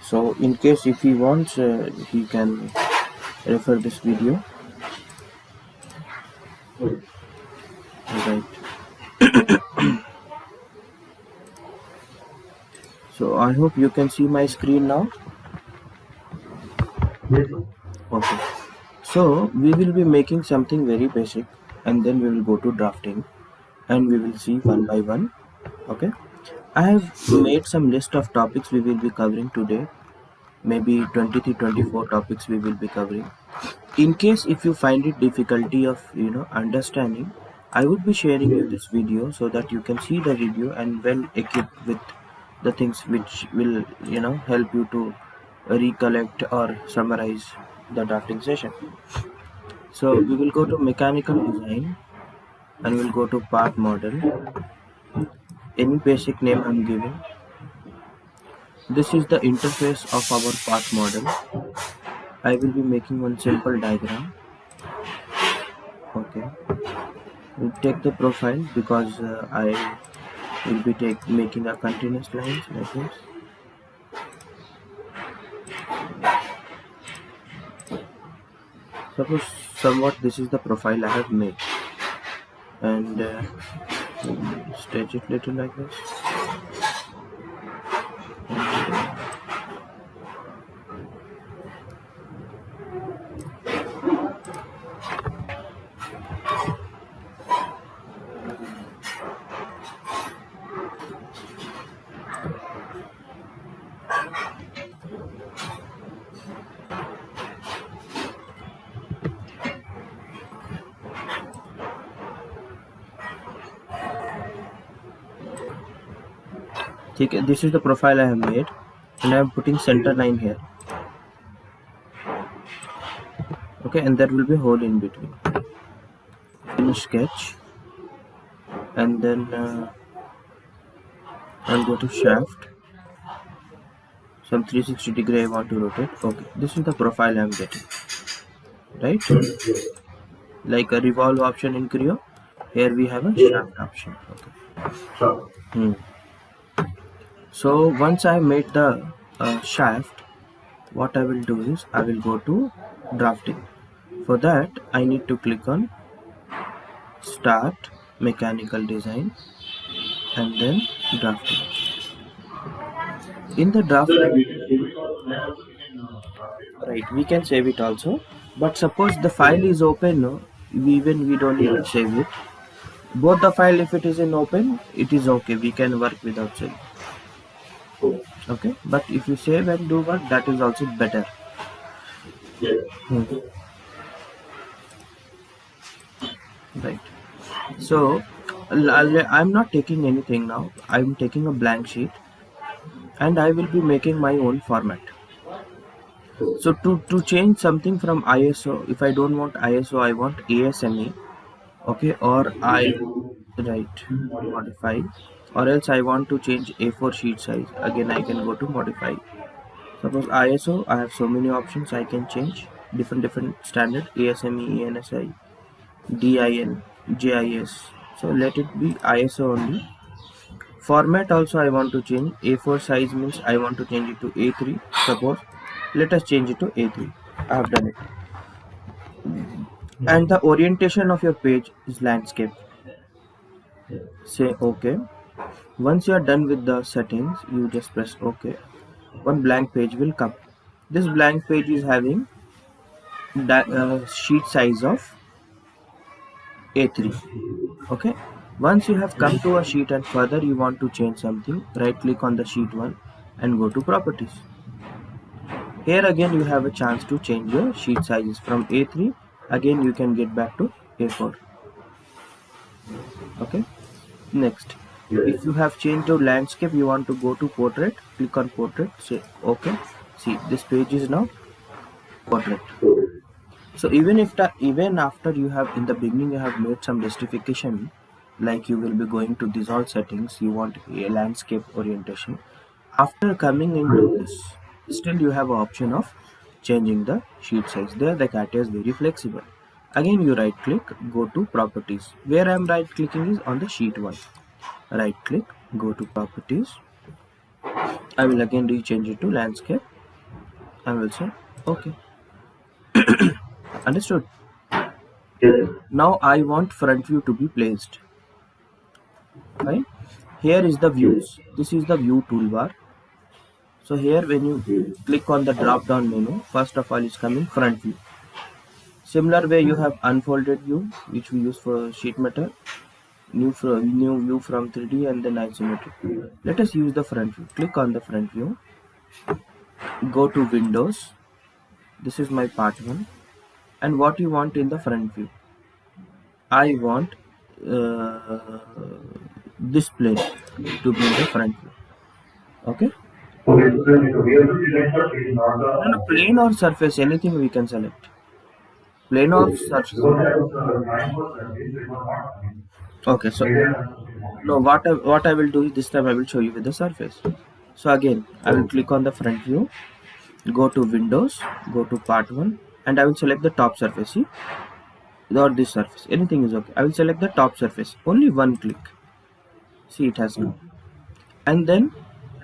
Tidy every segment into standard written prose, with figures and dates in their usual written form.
So in case if he wants, he can refer this video. Right. So I hope you can see my screen now. Okay. So we will be making something very basic, and then we will go to drafting, and we will see one by one. Okay. I have made some list of topics we will be covering today. Maybe 20 to 24 topics we will be covering. In case if you find it difficulty of understanding, I would be sharing you this video so that you can see the video and well equipped with the things which will help you to recollect or summarize the drafting session. So we will go to mechanical design and we'll go to part model. Any basic name I'm giving. This is the interface of our part model. I will be making one simple diagram. Okay. We'll take the profile because I will be making a continuous lines like this. Suppose somewhat this is the profile I have made, and stretch it little like this. Okay, this is the profile I have made, and I am putting center line here. Okay, and there will be a hole in between. Finish sketch, and then I'll go to shaft. Some 360 degree I want to rotate. Okay, this is the profile I am getting. Right? Like a revolve option in Creo. Here we have a shaft option. Okay. So once I made the shaft, what I will do is I will go to drafting. For that I need to click on start mechanical design and then drafting. In the drafting, right, we can save it also, but suppose the file is open, no, even we don't need to save it. Both the file, if it is in open, it is okay, we can work without saving. Okay, but if you save and do work, that is also better. Right. So I'm not taking anything now. I'm taking a blank sheet and I will be making my own format. So to change something from ISO, if I don't want ISO, I want ASME. Okay, or I modify, or else I want to change A4 sheet size. Again, I can go to modify. Suppose ISO, I have so many options I can change. Different standard, ASME, ENSI, DIN, JIS. So let it be ISO only. Format also I want to change. A4 size means I want to change it to A3. Suppose let us change it to A3. I have done it. And the orientation of your page is landscape. Say OK. Once you are done with the settings, you just press OK. One blank page will come. This blank page is having sheet size of A3. Okay. Once you have come to a sheet and further you want to change something, right click on the sheet 1 and go to properties. Here again you have a chance to change your sheet sizes from A3. Again you can get back to A4. Okay. Next, if you have changed your landscape, you want to go to portrait, click on portrait, say OK. See, this page is now portrait. So even after you have in the beginning you have made some justification, like you will be going to these all settings, you want a landscape orientation. After coming into this, still you have an option of changing the sheet size. There the CATIA is very flexible. Again you right click, go to properties. Where I am right clicking is on the sheet 1. Right click, go to properties, I will again rechange it to landscape and will say okay. Understood? Yes. Now I want front view to be placed. Right? Here is the views. This is the view toolbar. So here when you click on the drop down menu, first of all is coming front view. Similar way you have unfolded view, which we use for sheet metal, new view from 3D, and then isometric. Let us use the front view. Click on the front view, go to Windows. This is my part 1. And what you want in the front view? I want this plane to be in the front view. Okay? Okay, so we have to select the plane, not No, the plane or surface, anything we can select. Plane or okay. surface. Because I was mine was surface, it was not coming. Okay, so Maybe I'm not no, what I will do is this time I will show you with the surface. So again, I will click on the front view, go to Windows, go to part 1, and I will select the top surface. See, or this surface, anything is okay. I will select the top surface. Only one click. See, it has come. And then,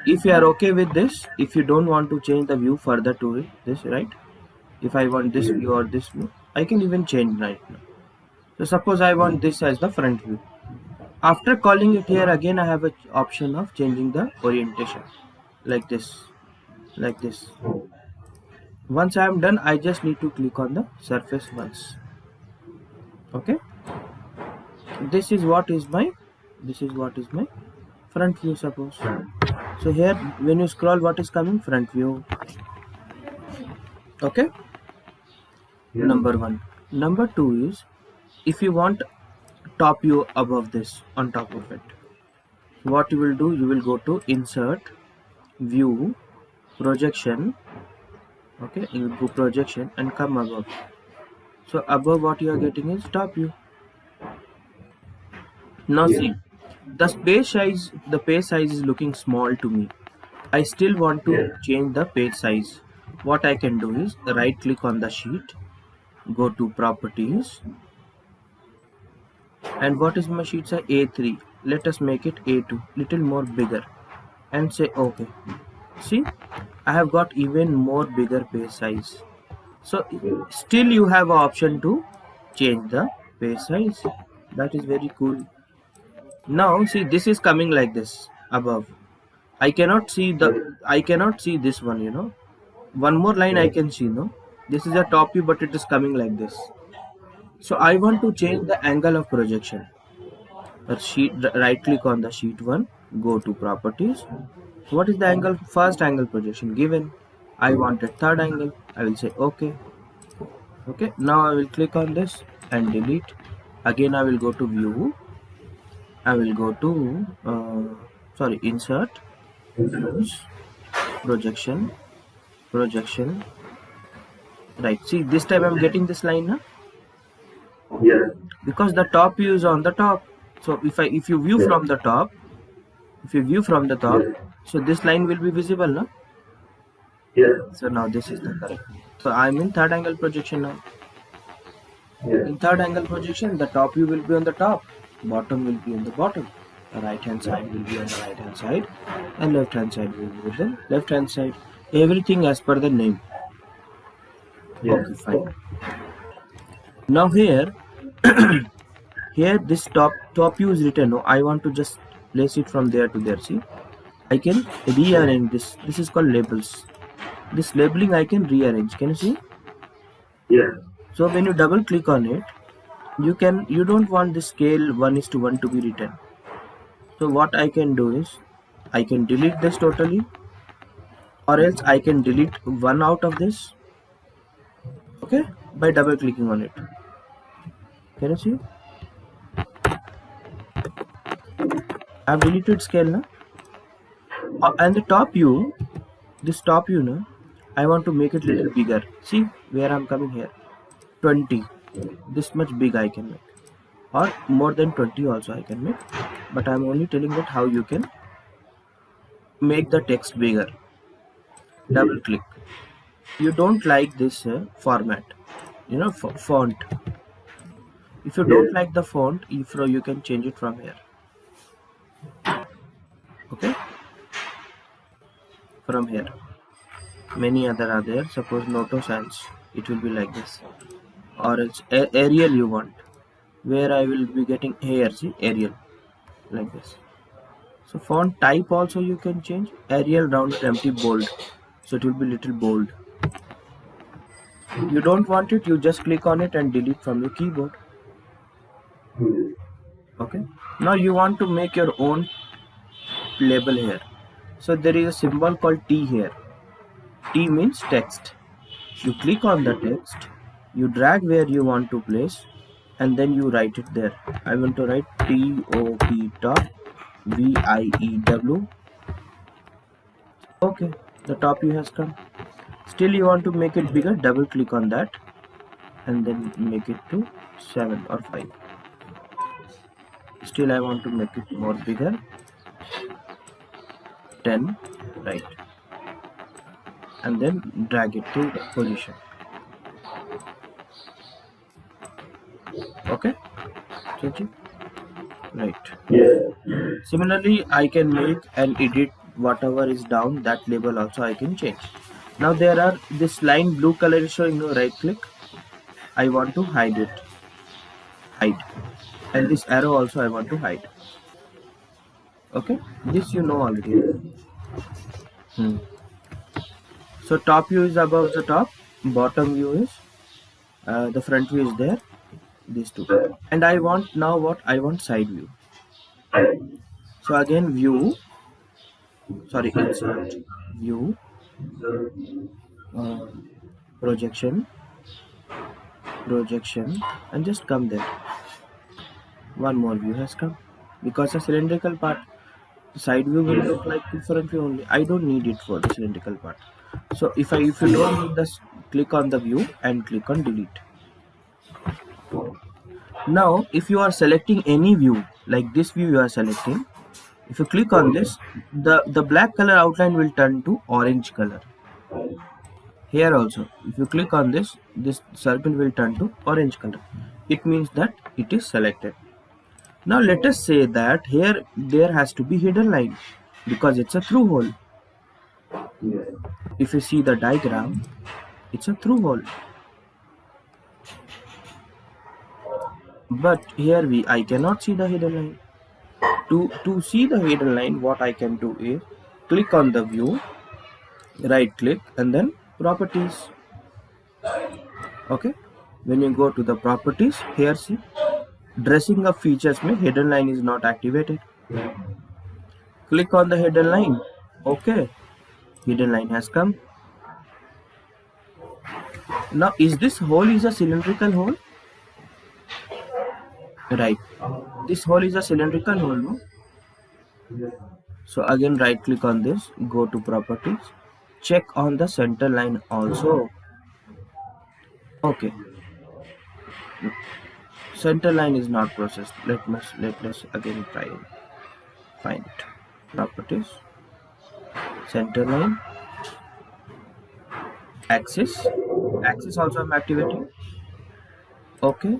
if you are okay with this, if you don't want to change the view further to it, this right. If I want this view or this view, I can even change right now. So suppose I want this as the front view. After calling it here again, I have an option of changing the orientation like this, like this. Once I am done, I just need to click on the surface once. Okay, this is what is my front view, suppose. So here when you scroll, what is coming? Front view. Okay, number 1. Number 2 is, if you want top view above this, on top of it, what you will do, you will go to insert, view, projection. Okay, you go projection and come above. So above what you are getting is top view. Now see, the page size is looking small to me. I still want to change the page size. What I can do is right click on the sheet, go to properties, and what is my sheet size? A3. Let us make it A2, little more bigger, and say okay. See, I have got even more bigger page size. So still you have an option to change the page size. That is very cool. Now see, this is coming like this above. I cannot see this one, one more line I can see, no, this is a top view, but it is coming like this. So I want to change the angle of projection. Right click on the sheet 1, go to properties. What is the angle? First angle projection given. I wanted third angle. I will say okay. Okay, now I will click on this and delete. Again I will go to view. I will go to insert, views, projection. Right, see, this time I'm getting this line now, Yes. because the top view is on the top. So if you view from the top, so this line will be visible now. Yes. So now this is the correct. So I'm in third angle projection now. Yes. In third angle projection, the top view will be on the top, bottom will be on the bottom, the right hand side will be on the right hand side, and left hand side will be on the left hand side. Everything as per the name. Yes. Okay, fine. Now here here this top view is written. No, I want to just place it from there to there. See, I can rearrange this. This is called labels. This labeling I can rearrange. Can you see? Yes. So when you double click on it, you don't want the scale 1:1 to be written. So what I can do is I can delete this totally, or else I can delete one out of this. Okay, by double clicking on it. Can you see? I've deleted scale now. And the top view, this top view now, I want to make it a little bigger. See where I'm coming here. 20. This much big I can make, or more than 20 also I can make, but I'm only telling that how you can make the text bigger. Double click. You don't like this format, font. If you don't like the font, you can change it from here. Okay, from here. Many other are there. Suppose Noto Sans, it will be like this. Or it's Arial you want, where I will be getting here, see, Arial, like this. So font type also you can change. Arial, round, empty, bold. So it will be little bold. You don't want it, you just click on it and delete from your keyboard. Okay. Now you want to make your own label here. So there is a symbol called T here. T means text. You click on the text, you drag where you want to place, and then you write it there. I want to write TOP, top, VIEW. Okay, the top view has come. Still you want to make it bigger, double click on that and then make it to 7 or 5. Still I want to make it more bigger, 10, right, and then drag it to the position. Okay, right. Similarly, I can make and edit whatever is down, that label also I can change. Now there are this line blue color is showing, no, right click, I want to hide it, hide, and this arrow also I want to hide. Okay, this you know already. So top view is above the top, bottom view is the front view is there, these two, and I want now what I want, side view. So again view, sorry, insert, view, projection, and just come there. One more view has come, because the cylindrical part, side view will look like the front view only. I don't need it for the cylindrical part. So if you don't need this, click on the view and click on delete. Now if you are selecting any view, like this view you are selecting, if you click on this, the black color outline will turn to orange color. Here also, if you click on this circle will turn to orange color. It means that it is selected. Now let us say that here there has to be hidden line, because it's a through hole. If you see the diagram, it's a through hole. But here I cannot see the hidden line. To see the hidden line, what I can do is click on the view, right click, and then properties. Okay, when you go to the properties, here see, dressing up features mein hidden line is not activated. Click on the hidden line. Okay, hidden line has come. Now is this hole is a cylindrical hole? Right, this hole is a cylindrical hole, no? So again right click on this, go to properties, check on the center line also. Okay, center line is not processed. Let's again try and find it. Properties, center line, axis also I'm activating. Okay,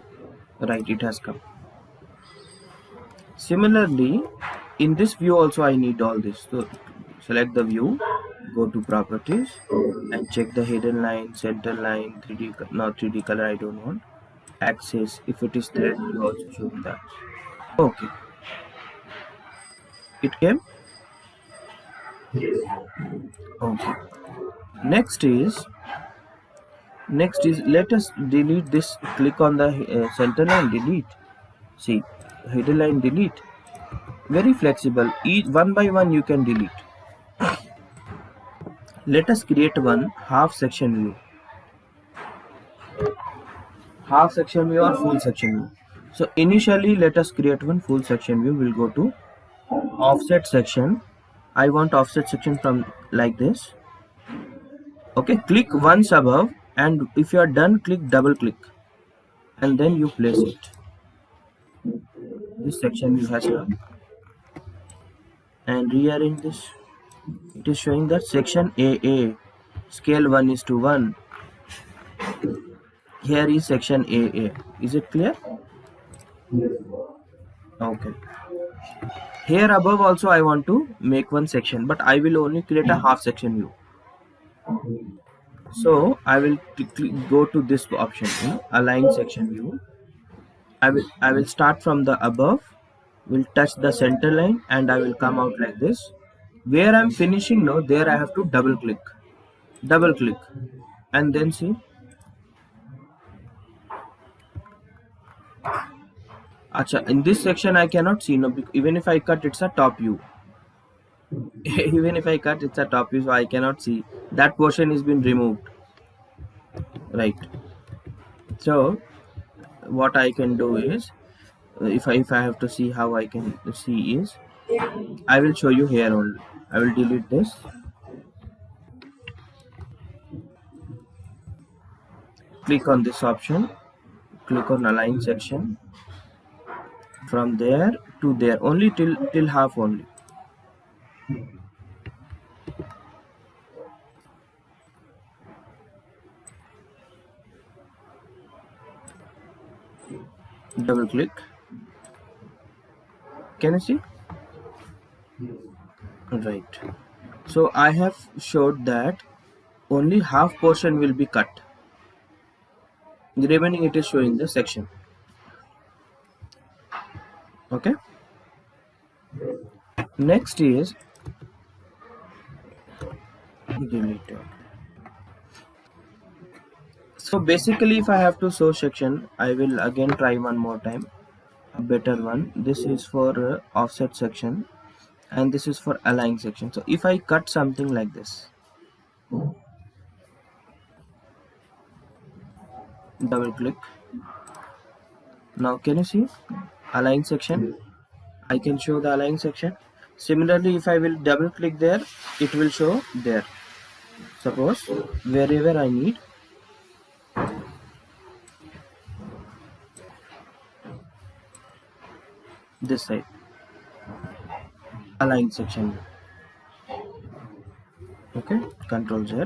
right, it has come. Similarly, in this view also I need all this. So select the view, go to properties and check the hidden line, center line, 3D, not 3D color I don't want, axis, if it is thread you also show that. Okay, it came. Okay, next is let us delete this. Click on the center line, delete. See, hidden line, delete. Very flexible, each one by one you can delete. Let us create one half section view. Half section view or full section view. So initially let us create one full section view. We'll go to offset section. I want offset section from like this. Okay, click once above, and if you are done, click double click, and then you place it. This section view has come. And rearrange this. It is showing that section AA, scale 1:1. Here is section AA. Is it clear? Okay. Here above also I want to make one section, but I will only create a half section view. So I will go to this option, align section view. I will start from the above, will touch the center line, and I will come out like this. Where I'm finishing now, there I have to double click, and then see. Acha, in this section I cannot see, no, even if I cut, it's a top view. Even if I cut, it's a top view, so I cannot see. That portion is been removed, right? So what I can do is, if I have to see how I can see is, I will show you here only. I will delete this. Click on this option. Click on align section. From there to there, only till half only. Double click. Can you see? Right. So I have showed that only half portion will be cut. The remaining it is showing the section. Okay. Next is delete it. So basically, if I have to show section, I will again try one more time, a better one. This is for offset section, and this is for align section. So if I cut something like this, double click. Now can you see align section? I can show the align section. Similarly, if I will double click there, it will show there. Suppose wherever I need, this side, align section. Okay, Control Z.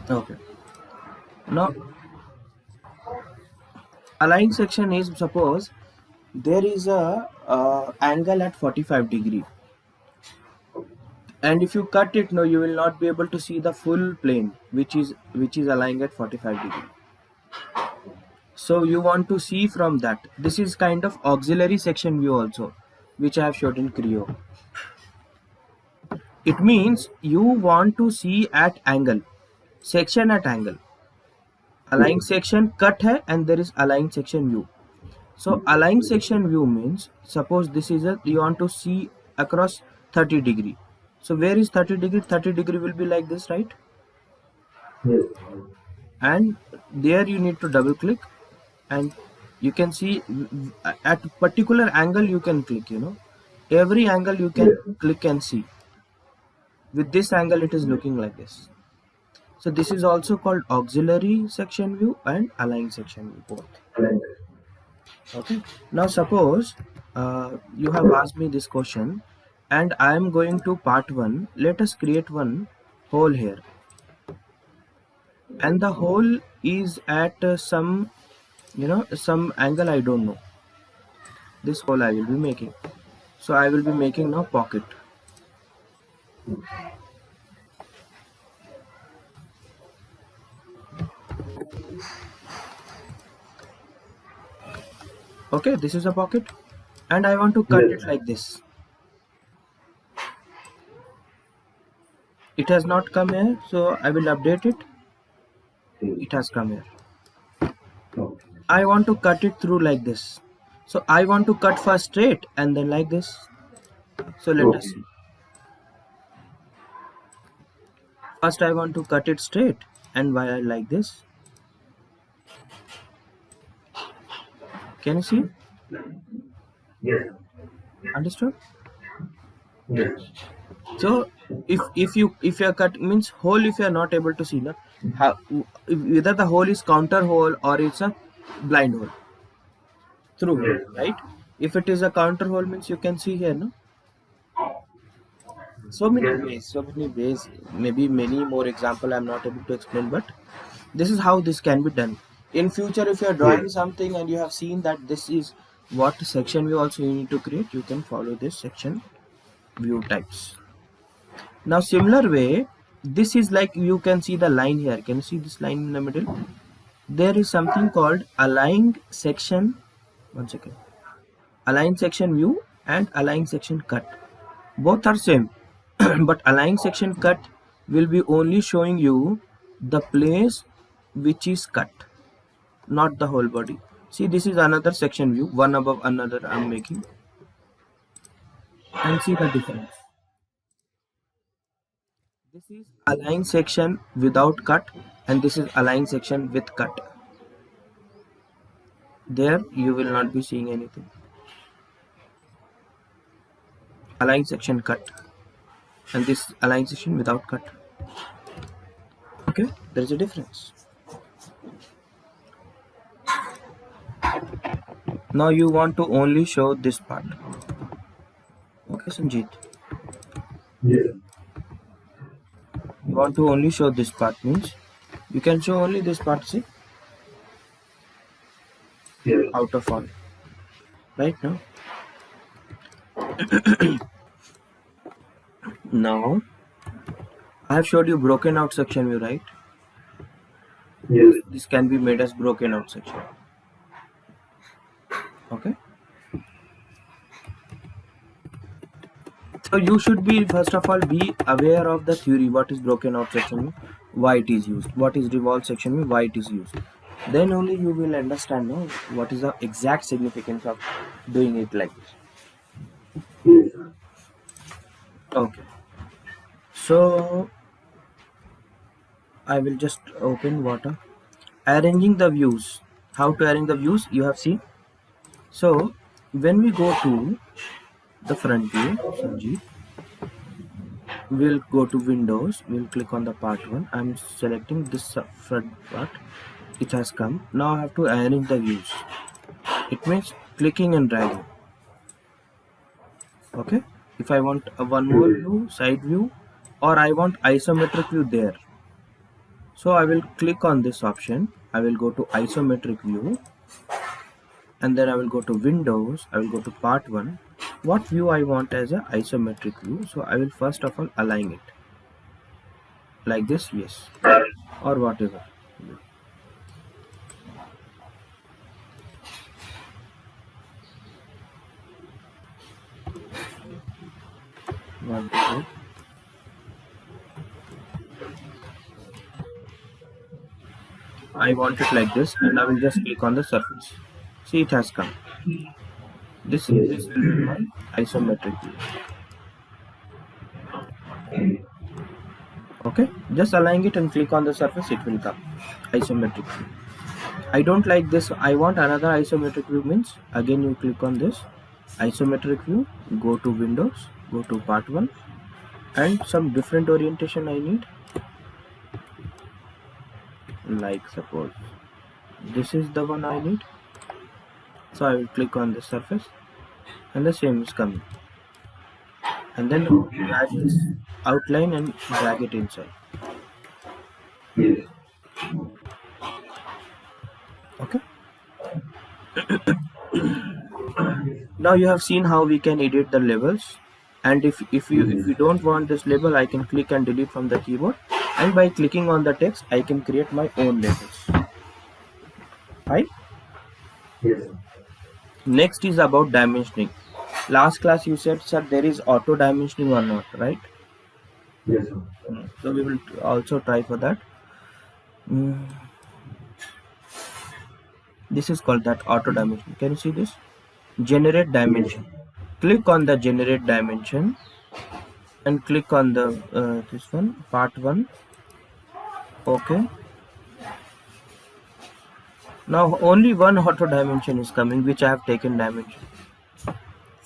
Okay. Now align section is, suppose there is a angle at 45 degree, and if you cut it, no, you will not be able to see the full plane which is aligned at 45 degree. So you want to see from that. This is kind of auxiliary section view also, which I have showed in Creo. It means you want to see at angle, section at angle. Align section cut hai, and there is align section view. So align section view means, suppose this is you want to see across 30 degree. So where is 30 degree? 30 degree will be like this, right? Yes. And there you need to double click, and you can see at particular angle you can click, every angle you can click and see. With this angle it is looking like this. So this is also called auxiliary section view and align section view, both. Okay. Now suppose you have asked me this question, and I am going to part 1. Let us create one hole here, and the hole is at some angle, I don't know. This hole I will be making. So I will be making now pocket. Okay, this is a pocket, and I want to cut it like this. It has not come here, so I will update it. It has come here. I want to cut it through like this. So I want to cut first straight and then like this. So let us see. First I want to cut it straight, and why like this. Can you see? Yes. Understood? Yes. So if you are cut means hole, if you are not able to see, either the hole is counter hole or it's a blind hole through here, right? If it is a counter hole means you can see here, no? So many ways, maybe many more example I'm not able to explain, but this is how this can be done. in future, if you are drawing something and you have seen that this is what section view also you need to create, you can follow this section view types. Now similar way, this is like, you can see the line here. Can you see this line in the middle? There is something called align section. One second. Align section view and align section cut. Both are same, but align section cut will be only showing you the place which is cut, not the whole body. See, this is another section view, one above another I'm making, and see the difference. This is align section without cut, and this is align section with cut. There you will not be seeing anything. Align section cut, and this align section without cut. Okay, there is a difference. Now you want to only show this part. Okay, Sanjeet. Yes. You want to only show this part, means you can show only this part, see, Yes. out of all. Right now. Now I have showed you broken out section view, right? Yes. This can be made as broken out section. Okay. So you should be, first of all, be aware of the theory, what is broken out section view, why it is used, what is revolved section view, why it is used. Then only you will understand, no, what is the exact significance of doing it like this. Yes. Okay. So I will just open water. Arranging the views. How to arrange the views you have seen. So when we go to the front view, Sanjeev, we'll go to Windows, we'll click on the part 1. I'm selecting this front part. It has come. Now I have to arrange the views. It means clicking and dragging. Okay. If I want one more view, side view, or I want isometric view there. So I will click on this option. I will go to isometric view, and then I will go to Windows. I will go to part 1. What view I want as a isometric view? So I will first of all align it like this, yes, or whatever. One, two. I want it like this, and I will just click on the surface. See, it has come. This will be my isometric view. Okay, just align it and click on the surface, it will come. Isometric view. I don't like this. I want another isometric view, means again you click on this isometric view, go to Windows, go to part 1, and some different orientation I need. Like suppose this is the one I need. So I will click on the surface, and the same is coming. And then drag this outline and drag it inside. Yes. Okay. Now you have seen how we can edit the labels, and if you don't want this label, I can click and delete from the keyboard, and by clicking on the text I can create my own labels. Right? Yes. Next is about dimensioning. Last class you said, sir, there is auto dimensioning or not, right? Yes. So we will also try for that. This is called that auto dimension. Can you see this? Generate dimension. Click on the generate dimension and click on the this one, part 1. Okay. Now only one auto dimension is coming, which I have taken dimension.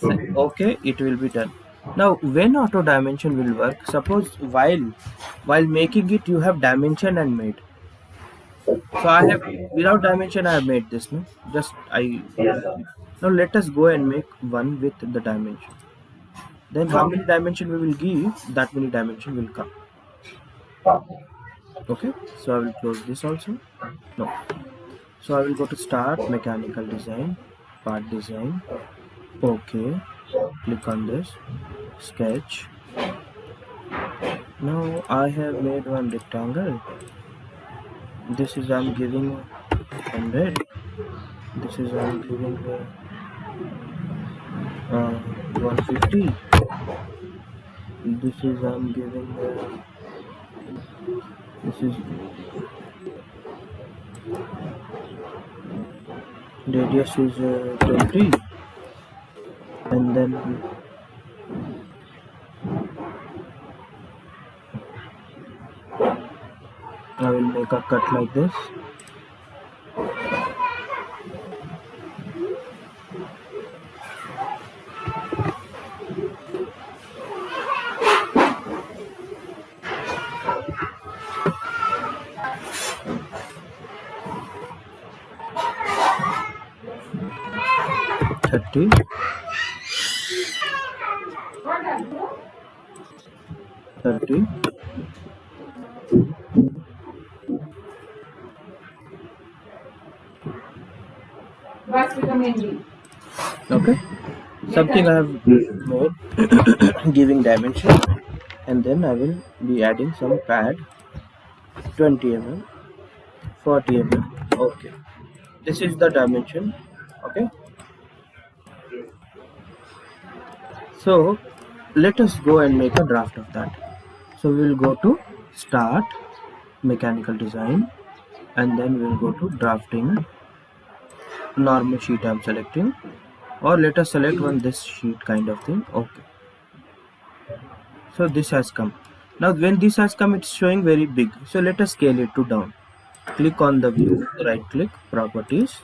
Okay, it will be done. Now when auto dimension will work, suppose while making it you have dimension and made. So I have, without dimension I have made this, no? Just now let us go and make one with the dimension. Then how many dimension we will give, that many dimension will come. Okay, so I will close this also. No. So I will go to start, mechanical design, part design. Okay, click on this, sketch. Now I have made one rectangle. This is I'm giving 100. This is I'm giving 150. This is I'm giving this is radius is 20, and then I will make a cut like this. Thirty. 30. Okay, something I have made giving dimension, and then I will be adding some pad 20 mm, 40 mm. Okay, this is the dimension. Okay, so let us go and make a draft of that. So we will go to start, mechanical design, and then we will go to drafting. Normal sheet I'm selecting, or let us select one this sheet kind of thing. Okay, so this has come. Now when this has come, it's showing very big, so let us scale it to down. Click on the view, right click, properties.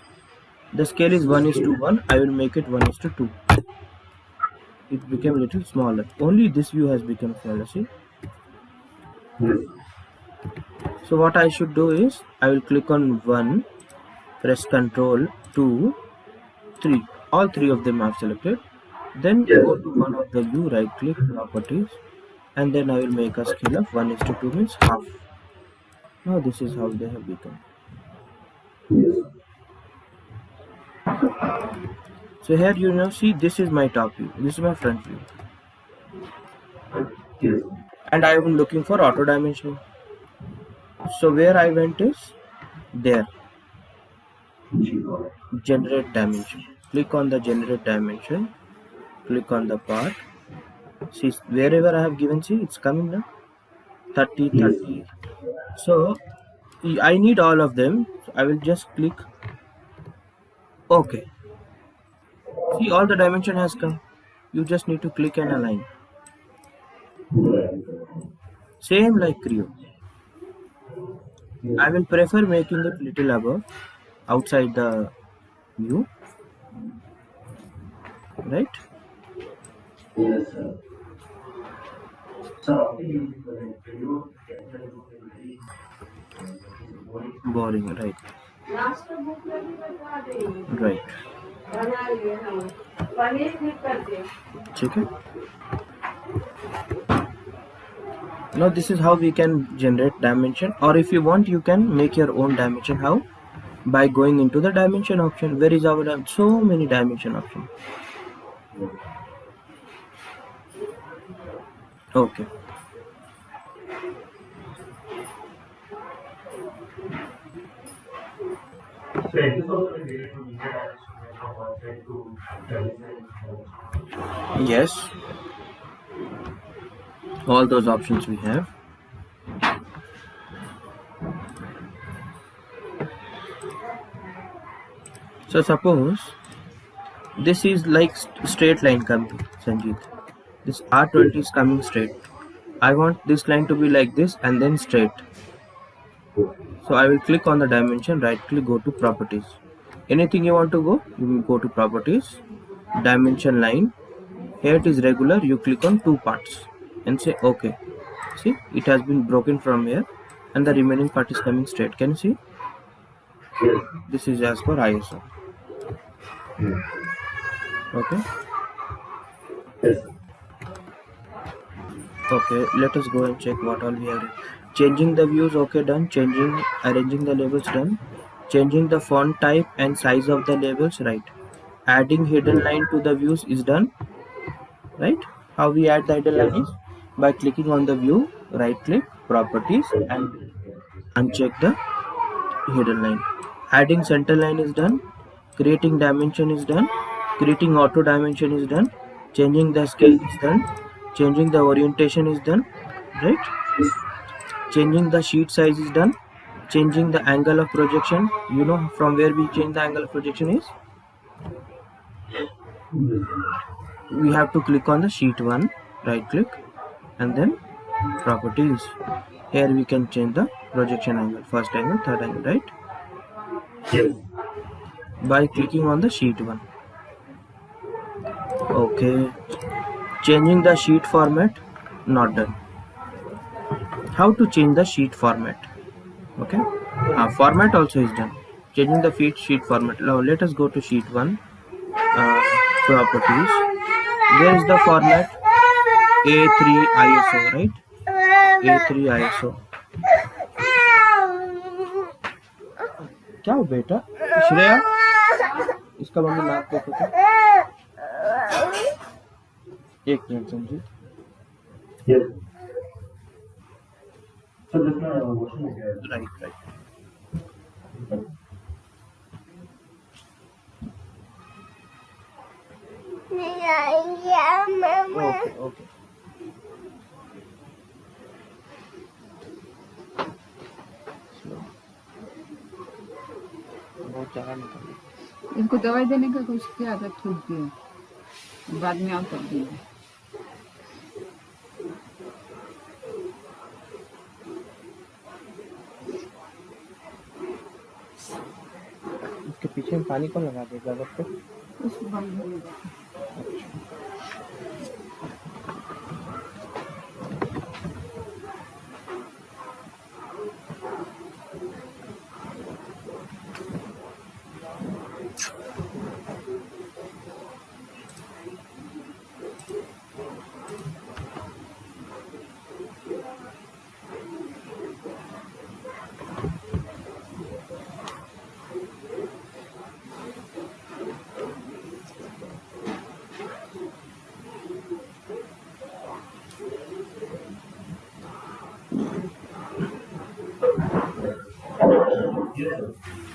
The scale is 1:1. I will make it 1:2. It became a little smaller. Only this view has become smaller, see. So what I should do is, I will click on 1, press Ctrl 2, 3. All three of them I have selected. Then go to one of the view, right click, properties, and then I will make a scale of 1:2 means half. Now this is how they have become. So here you now see, this is my top view, this is my front view, and I am looking for auto dimension. So where I went is there, generate dimension. Click on the generate dimension, click on the part. See, wherever I have given, see, it's coming now, 30, 30. So I need all of them, so I will just click OK. See, all the dimension has come. You just need to click and align. Same like Creo. I will prefer making it little above, outside the view, right? Yes, sir. Boring, right? Right. ठीक है. Now this is how we can generate dimension, or if you want, you can make your own dimension. How? By going into the dimension option. Where is our so many dimension options? Okay. Yes, all those options we have. So suppose this is like straight line coming, Sanjeet. This R20 is coming straight. I want this line to be like this and then straight. So I will click on the dimension, right click, go to properties. Anything you want to go, you will go to properties, dimension line. Here it is regular, you click on 2 parts and say OK. See, it has been broken from here and the remaining part is coming straight. Can you see? Yes. This is as per ISO. Okay. Yes. Okay, let us go and check what all we have. Changing the views, okay, done. Changing, arranging the labels, done. Changing the font type and size of the labels, right? Adding hidden line to the views is done, right? How we add the hidden line is by clicking on the view, right click, properties, and uncheck the hidden line. Adding center line is done. Creating dimension is done. Creating auto dimension is done. Changing the scale is done. Changing the orientation is done, right? Changing the sheet size is done. Changing the angle of projection, you know from where we change the angle of projection is? We have to click on the sheet 1, right click, and then properties. Here we can change the projection angle, first angle, third angle, right? Yes. By clicking on the sheet 1. Okay. Changing the sheet format, not done. How to change the sheet format? Okay. Format also is done. Changing the sheet format. Now let us go to sheet 1. Properties. Where is the format? A3 ISO, right? A3 ISO. क्या हो बेटा? श्रेया, इसका mummy नाक देखो तो. एक minute समझिए. Yes. So this one washing again. Right. Okay. Slow. बहुत ज़्यादा निकल. इनको दवाई देने का कुछ की आदत छूट गई है, बाद में और कर देंगे. इसके पीछे में पानी कौन लगा देगा वक्त? उसको बंद होने दो.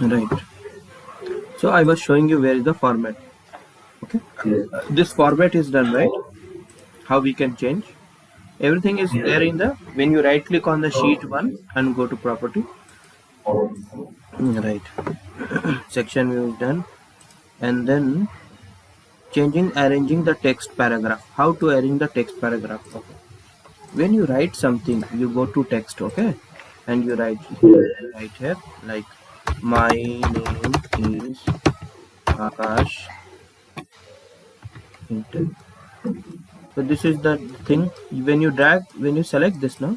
Right. So I was showing you where is the format. Okay. Yes. This format is done, right? How we can change? Everything is there in the, when you right click on the sheet 1 and go to property. Right. Section view is done. And then arranging the text paragraph. How to arrange the text paragraph? Okay. When you write something, you go to text, okay? And you write here like my name is Akash. So this is the thing. When you select this now,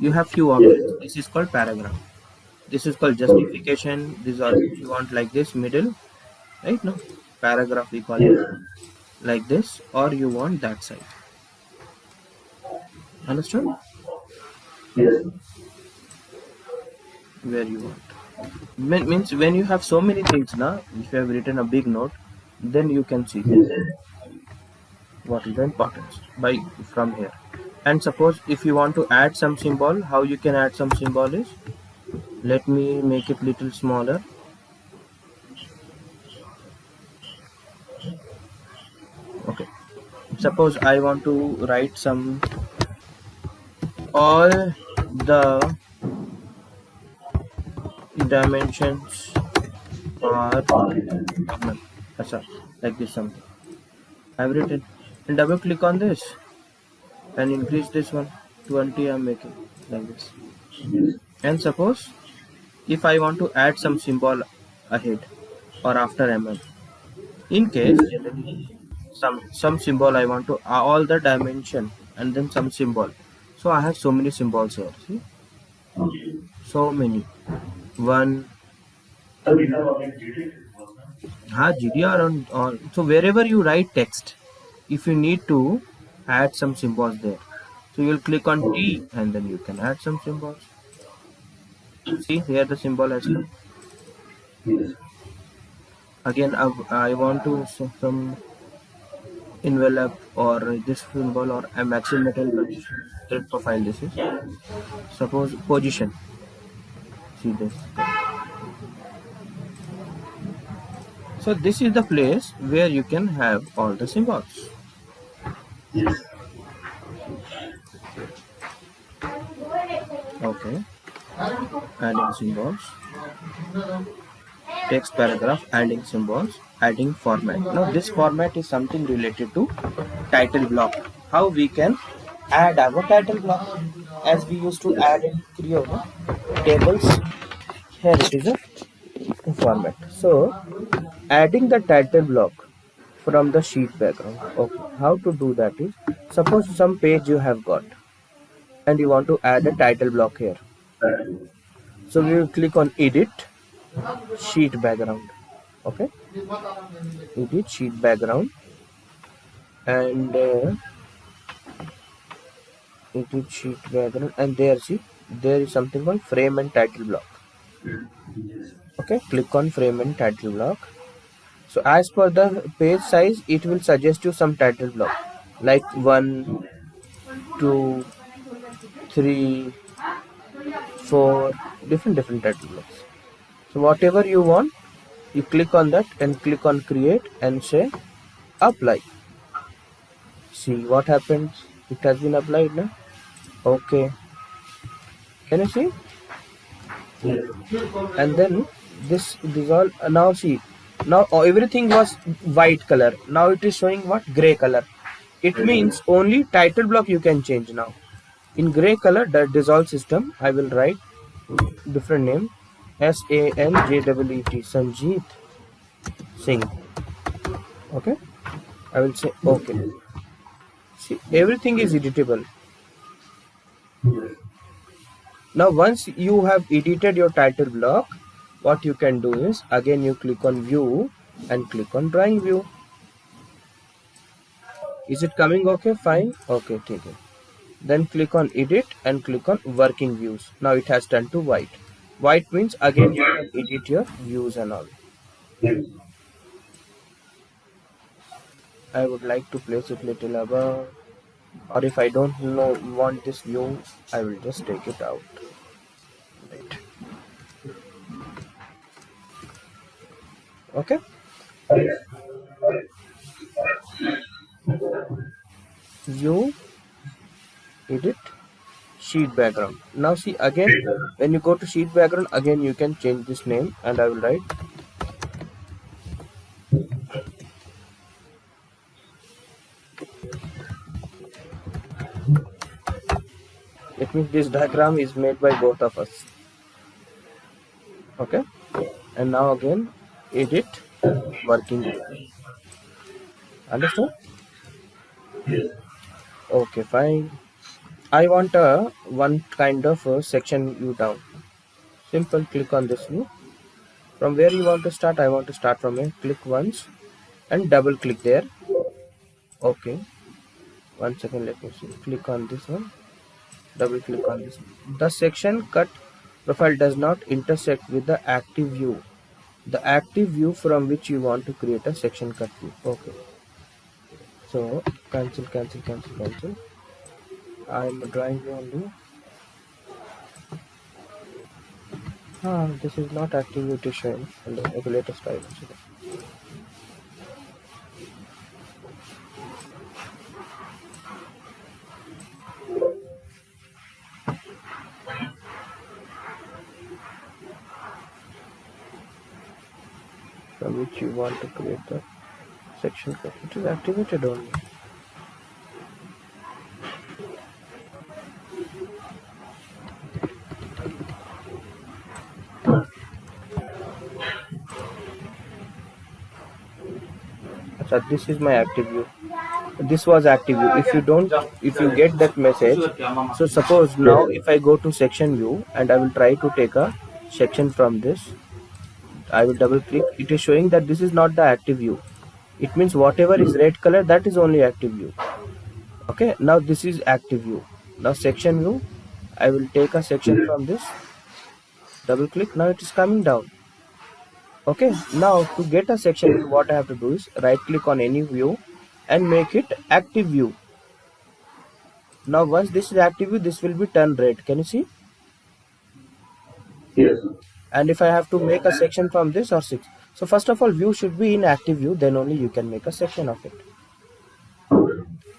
you have few options. This is called paragraph. This is called justification. These are, if you want like this middle, right? No, paragraph we call it like this, or you want that side. Understood? Yes. Where you want. Means when you have so many things now, if you have written a big note, then you can see what is the importance by from here. And suppose if you want to add some symbol, how you can add some symbol is, let me make it little smaller. Okay, suppose I want to write some, all the dimensions are like this something. I've written, and double click on this and increase this one 20. I'm making like this. And suppose if I want to add some symbol ahead or after mm, in case some symbol I want to all the dimension and then some symbol. So I have so many symbols here. See, so many. One. GDR on. So wherever you write text, if you need to add some symbols there, so you will click on T and then you can add some symbols. See here the symbol has come. Yes. Again, I want to show some envelope or this symbol or a maximum metal thread profile. This is suppose position. See this. So this is the place where you can have all the symbols. Yes. Okay, adding symbols, text paragraph, adding symbols, adding format. Now this format is something related to title block. How we can add our title block as we used to add in Creo tables. Here it is a format. So adding the title block from the sheet background. Okay, how to do that is, suppose some page you have got and you want to add a title block here. So we will click on edit sheet background. Okay, edit sheet background and edit sheet background, and there see there is something called frame and title block. Yes. Okay, click on frame and title block. So as per the page size, it will suggest you some title block like 1, 2, 3, 4, different title blocks. So whatever you want, you click on that and click on create and say apply. See what happens. It has been applied now. Okay, can you see? Yes. And then this all now see, now everything was white color, now it is showing what, gray color. It means only title block you can change now in gray color. The dissolve system, I will write different name, SANJEET, Sanjeet Singh. Okay, I will say okay. See, everything is editable. Yes. Now once you have edited your title block, what you can do is again you click on view and click on drawing view. Is it coming okay? Fine. Okay, take it. Then click on edit and click on working views. Now it has turned to white. White means again you can edit your views and all. Yes. I would like to place it little above, or if I don't know want this view, I will just take it out. Right. Okay. View, edit, sheet background. Now see again, when you go to sheet background, again you can change this name and I will write it means this diagram is made by both of us. Okay, and now again edit working view. Understood? Yes. Okay, fine. I want a one kind of a section view down. Simple, click on this view. From where you want to start, I want to start from here. Click once and double click there. Okay, 1 second, let me see. Click on this one, double click on this. The section cut profile does not intersect with the active view. The active view from which you want to create a section cut view. Okay, so cancel. I am drawing view only. This is not active view, it is showing on the regulator style. From which you want to create the section cut. It is activated only. So this is my active view. This was active view. If you get that message, so suppose now if I go to section view and I will try to take a section from this, I will double click. It is showing that this is not the active view. It means whatever is red color, that is only active view. Okay, now this is active view. Now section view, I will take a section from this, double click. Now it is coming down. Okay, now to get a section view, what I have to do is right click on any view and make it active view. Now once this is active view, this will be turned red. Can you see? Yes. And if I have to make a section from this or six, so first of all view should be in active view, then only you can make a section of it.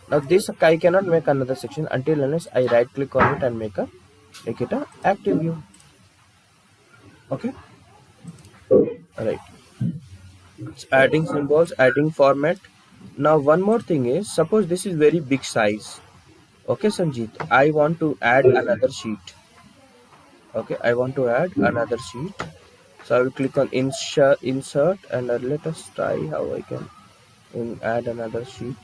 Now this I cannot make another section until unless I right click on it and make it a active view. Okay, alright. It's adding symbols, adding format. Now one more thing is, suppose this is very big size. Okay Sanjeet, I want to add another sheet. Okay, I want to add another sheet. So I will click on insert and let us try how I can add another sheet.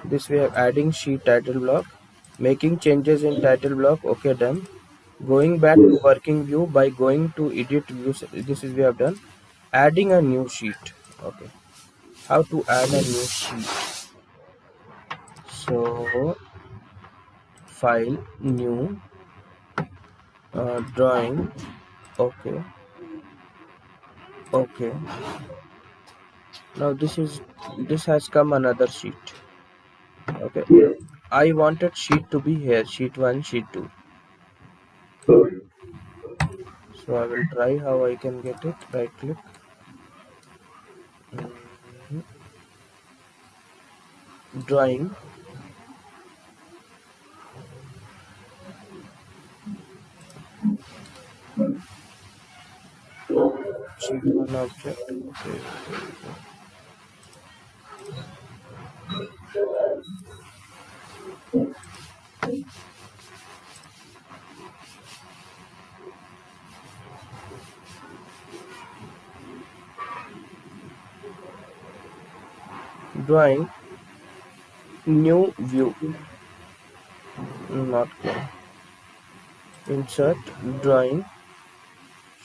This way of adding sheet title block, making changes in title block. Okay, done. Going back to working view by going to edit views. This is we have done. Adding a new sheet. Okay, how to add a new sheet? So file, new, drawing. Okay, okay. Now this has come another sheet. Okay, Yes. I wanted sheet to be here, sheet 1, sheet 2. Okay. So I will try how I can get it. Right click. Mhm. Drawing. Sheet 1 object. Okay. Drawing. New view. Not clear. Insert. Drawing.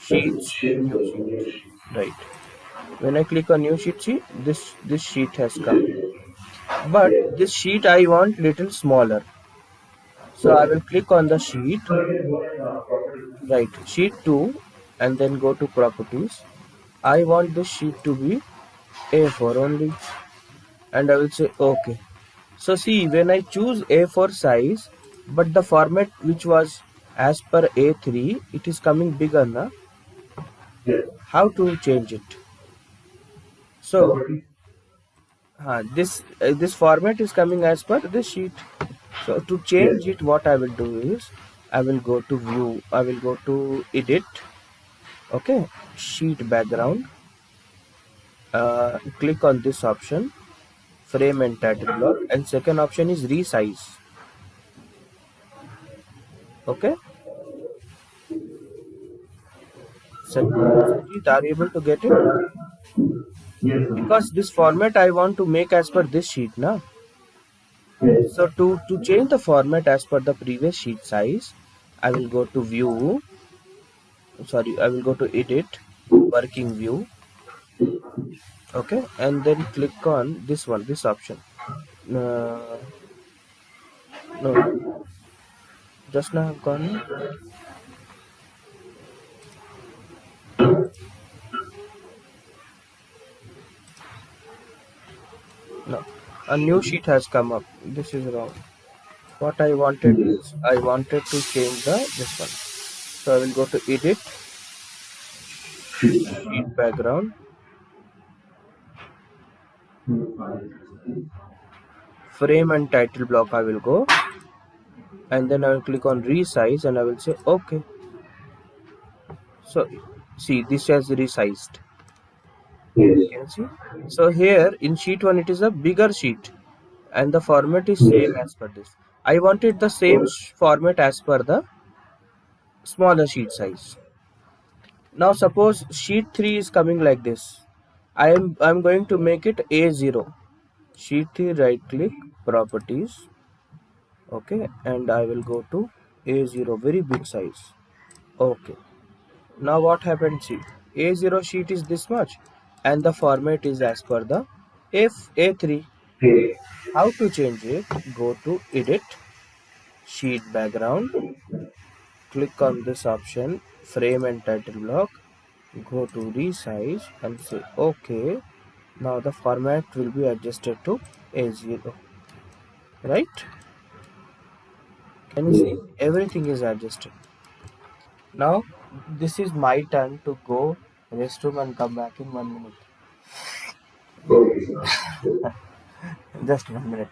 Sheets. New sheet. Right. When I click on new sheet, see this sheet has come. But this sheet I want little smaller. So I will click on the sheet. Right. Sheet 2 and then go to properties. I want this sheet to be A4 only, and I will say OK. So see, when I choose A4 size, but the format which was as per A3, it is coming bigger now. Yes. How to change it? So this format is coming as per this sheet. So to change it, what I will do is I will go to view. I will go to edit. Okay, sheet background. Click on this option, frame and title block, and second option is resize. Okay, Sanjeet, are you able to get it? Yes. Because this format I want to make as per this sheet now. Yes. So to change the format as per the previous sheet size, I will go to view. Sorry, I will go to edit, working view. Okay, and then click on this one, this option. No, just now I've gone. No, a new sheet has come up. This is wrong. What I wanted is I wanted to change this one. So I will go to edit, sheet background, frame and title block. I will go, and then I will click on resize and I will say OK. So see, this has resized. Yes. You can see. So here in sheet 1 it is a bigger sheet and the format is same as per this. I wanted the same format as per the smaller sheet size. Now suppose sheet 3 is coming like this. I'm going to make it A0. Sheet 3, right click, properties. Okay, and I will go to A0, very big size. Okay. Now what happened? See, A0 sheet is this much and the format is as per the A3. Yes. How to change it? Go to Edit, Sheet Background, click on this option, Frame and Title Block, go to Resize and say OK. Now the format will be adjusted to A0, right? Can you see? Everything is adjusted. Now this is my turn to go restroom and come back in 1 minute. Okay, sir. Just 1 minute.